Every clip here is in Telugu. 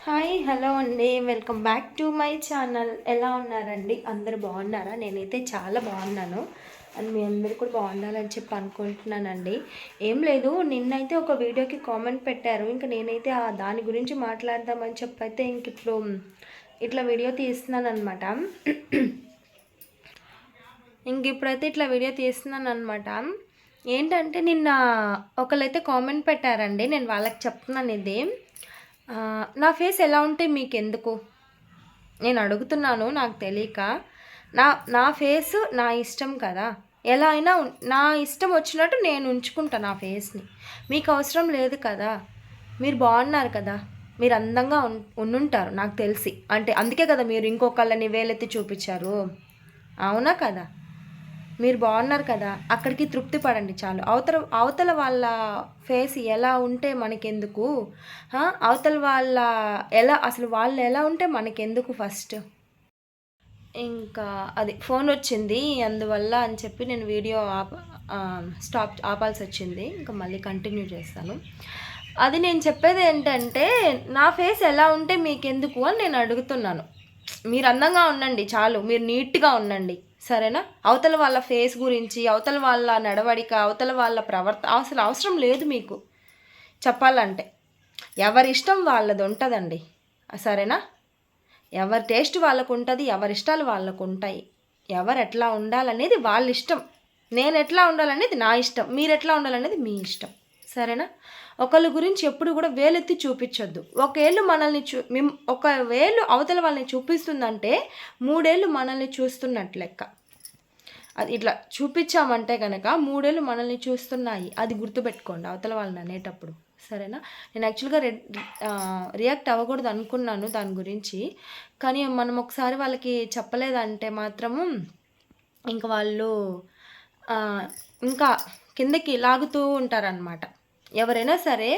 హాయ్ హలో అండి, welcome back to my channel. ఎలా ఉన్నారండి? అందరు బాగున్నారా? నేనైతే చాలా బాగున్నాను అండ్ మీ అందరు కూడా బాగుండాలని చెప్పి అనుకుంటున్నానండి. ఏం లేదు, నిన్నైతే ఒక వీడియోకి కామెంట్ పెట్టారు. ఇంకా నేనైతే దాని గురించి మాట్లాడదామని చెప్పైతే ఇంక ఇప్పుడు ఇట్లా వీడియో తీస్తున్నాను అనమాట. ఇంక ఇప్పుడైతే ఇట్లా వీడియో తీస్తున్నాను అనమాట. ఏంటంటే నిన్న ఒకళ్ళైతే కామెంట్ పెట్టారండి, నేను వాళ్ళకి చెప్తున్నాను ఇది. నా ఫేస్ ఎలా ఉంటే మీకెందుకు? నేను అడుగుతున్నాను, నాకు తెలియక. నా నా ఫేస్ నా ఇష్టం కదా. ఎలా అయినా నా ఇష్టం వచ్చినట్టు నేను ఉంచుకుంటా నా ఫేస్ని. మీకు అవసరం లేదు కదా. మీరు బాగున్నారు కదా, మీరు అందంగా ఉండుంటారు నాకు తెలిసి. అంటే అందుకే కదా మీరు ఇంకొకళ్ళని వేలెత్తి చూపించారు. అవునా కదా? మీరు బాగున్నారు కదా, అక్కడికి తృప్తి పడండి చాలు. అవతల వాళ్ళ ఫేస్ ఎలా ఉంటే మనకెందుకు? అవతల వాళ్ళ అసలు వాళ్ళు ఎలా ఉంటే మనకెందుకు ఫస్ట్? ఇంకా అది ఫోన్ వచ్చింది అందువల్ల అని చెప్పి నేను వీడియో ఆపాల్సి వచ్చింది. ఇంకా మళ్ళీ కంటిన్యూ చేస్తాను. అది నేను చెప్పేది ఏంటంటే, నా ఫేస్ ఎలా ఉంటే మీకెందుకు అని నేను అడుగుతున్నాను. మీరు అందంగా ఉండండి చాలు, మీరు నీట్గా ఉండండి, సరేనా? అవతల వాళ్ళ ఫేస్ గురించి, అవతల వాళ్ళ నడవడిక, అవతల వాళ్ళ అసలు అవసరం లేదు మీకు చెప్పాలంటే. ఎవరి ఇష్టం వాళ్ళది ఉంటుందండి, సరేనా? ఎవరి టేస్ట్ వాళ్ళకు ఉంటుంది, ఎవరి ఇష్టాలు వాళ్ళకు ఉంటాయి. ఎవరు ఎట్లా ఉండాలనేది వాళ్ళ ఇష్టం. నేను ఎట్లా ఉండాలనేది నా ఇష్టం, మీరు ఎట్లా ఉండాలనేది మీ ఇష్టం, సరేనా? ఒకళ్ళ గురించి ఎప్పుడు కూడా వేలెత్తి చూపించొద్దు. ఒక వేలు అవతల వాళ్ళని చూపిస్తుందంటే 3 ఏళ్ళు మనల్ని చూస్తున్నట్టు లెక్క. అది ఇట్లా చూపించామంటే కనుక 3 ఏళ్ళు మనల్ని చూస్తున్నాయి, అది గుర్తుపెట్టుకోండి అవతల వాళ్ళని అనేటప్పుడు, సరేనా? నేను యాక్చువల్గా రియాక్ట్ అవ్వకూడదు అనుకున్నాను దాని గురించి. కానీ మనం ఒకసారి వాళ్ళకి చెప్పలేదంటే మాత్రము ఇంక వాళ్ళు ఇంకా కిందకి లాగుతూ ఉంటారనమాట. ఎవరైనా సరే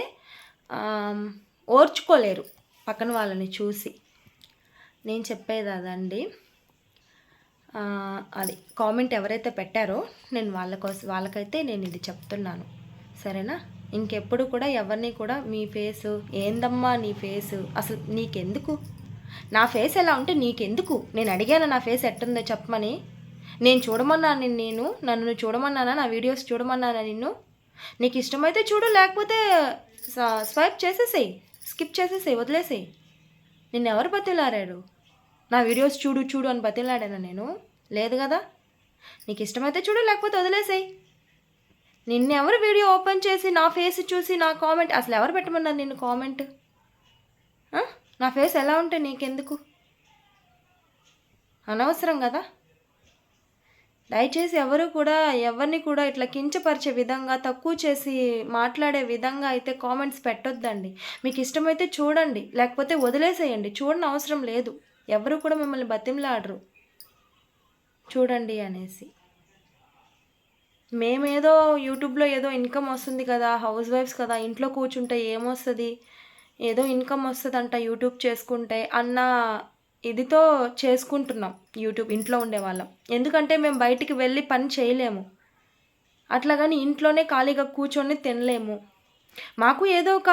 ఓర్చుకోలేరు పక్కన వాళ్ళని చూసి. నేను చెప్పేది అదండి. అది కామెంట్ ఎవరైతే పెట్టారో నేను వాళ్ళకైతే నేను ఇది చెప్తున్నాను, సరేనా? ఇంకెప్పుడు కూడా ఎవరిని కూడా మీ ఫేసు ఏందమ్మా నీ ఫేసు, అసలు నీకెందుకు? నా ఫేస్ ఎలా ఉంటే నీకెందుకు? నేను అడిగాను నా ఫేస్ ఎట్టుందో చెప్పమని. నేను చూడమన్నాను నన్ను చూడమన్నానా? నా వీడియోస్ చూడమన్నానా నిన్ను? నీకు ఇష్టమైతే చూడు, లేకపోతే స్వైప్ చేసేసేయి, స్కిప్ చేసేసేయి, వదిలేసేయి. నిన్ను ఎవరు బతిలాడారు? నా వీడియోస్ చూడు అని బతిలాడానా నేను? లేదు కదా. నీకు ఇష్టమైతే చూడు, లేకపోతే వదిలేసేయి. నిన్నెవరు వీడియో ఓపెన్ చేసి నా ఫేస్ చూసి నా కామెంట్, అసలు ఎవరు పెట్టమన్నారు నిన్ను కామెంట్? నా ఫేస్ ఎలా ఉంటే నీకెందుకు? అనవసరం కదా. దయచేసి ఎవరిని కూడా ఇట్లా కించపరిచే విధంగా, తక్కువ చేసి మాట్లాడే విధంగా అయితే కామెంట్స్ పెట్టొద్దండి. మీకు ఇష్టమైతే చూడండి, లేకపోతే వదిలేసేయండి. చూడని అవసరం లేదు. ఎవరు కూడా మిమ్మల్ని బతిమలాడరు చూడండి అనేసి. మేమేదో యూట్యూబ్లో ఏదో ఇన్కమ్ వస్తుంది కదా, హౌస్ వైఫ్స్ కదా, ఇంట్లో కూర్చుంటే ఏమొస్తుంది, ఏదో ఇన్కమ్ వస్తుందంట యూట్యూబ్ చేసుకుంటే అన్న ఇదితో చేసుకుంటున్నాం యూట్యూబ్ ఇంట్లో ఉండేవాళ్ళం. ఎందుకంటే మేము బయటికి వెళ్ళి పని చేయలేము, అట్లాగని ఇంట్లోనే ఖాళీగా కూర్చొని తినలేము. మాకు ఏదో ఒక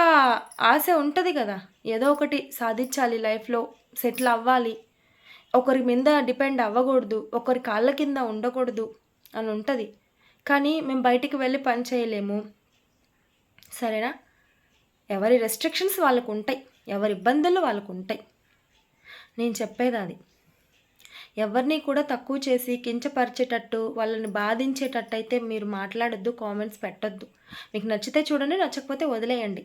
ఆశ ఉంటుంది కదా, ఏదో ఒకటి సాధించాలి, లైఫ్లో సెటిల్ అవ్వాలి, ఒకరి మీద డిపెండ్ అవ్వకూడదు, ఒకరి కాళ్ళ కింద ఉండకూడదు అని ఉంటుంది. కానీ మేము బయటికి వెళ్ళి పని చేయలేము, సరేనా? ఎవరి రెస్ట్రిక్షన్స్ వాళ్ళకు ఉంటాయి, ఎవరి ఇబ్బందులు వాళ్ళకు ఉంటాయి. నేను చెప్పేది అది. ఎవరిని కూడా తక్కువ చేసి కించపరిచేటట్టు, వాళ్ళని బాధించేటట్టు అయితే మీరు మాట్లాడొద్దు, కామెంట్స్ పెట్టొద్దు. మీకు నచ్చితే చూడండి, నచ్చకపోతే వదిలేయండి.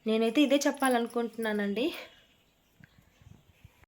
నేనైతే ఇదే చెప్పాలనుకుంటున్నానండి.